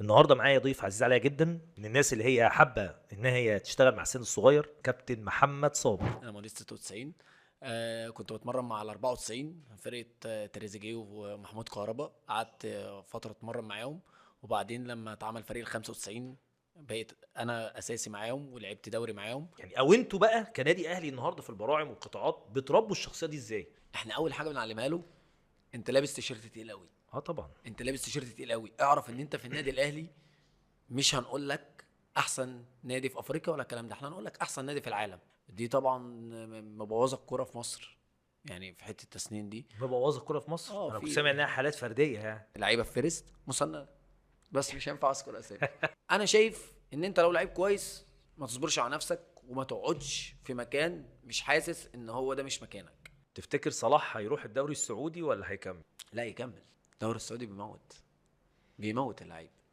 النهارده معايا ضيف عزيز عليا جدا، من الناس اللي هي حابه ان هي تشتغل مع السن الصغير، كابتن محمد صابر. انا مواليد 96. كنت بتمرن مع ال 94 فرقه تريزيجيه ومحمود كهربا. قعدت فتره اتمرن معاهم، وبعدين لما اتعمل فريق ال 95 بقيت انا اساسي معاهم ولعبت دوري معاهم. يعني او انتوا بقى كنادي اهلي النهارده في البراعم والقطاعات بتربوا الشخصيه دي ازاي؟ احنا اول حاجه بنعلمها له: انت لابس تيشيرت تقيل قوي. اه طبعا. انت لابس تيشيرت تقيل قوي، اعرف ان انت في النادي الاهلي. مش هنقول لك احسن نادي في افريقيا ولا الكلام ده، احنا هنقول لك احسن نادي في العالم. دي طبعا مبوظه الكوره في مصر، يعني في حته التسنين دي. مبوظه الكوره في مصر، انا كنت سامع في انها حالات فرديه يعني. لعيبه في فيرست مسنده، بس مش هينفع اذكر اسامي. انا شايف ان انت لو لعيب كويس ما تصبرش على نفسك وما تقعدش في مكان مش حاسس ان هو ده مش مكانك. تفتكر صلاح هيروح الدوري السعودي ولا هيكمل؟ لا، يكمل. الدوري السعودي بيموت اللعيب.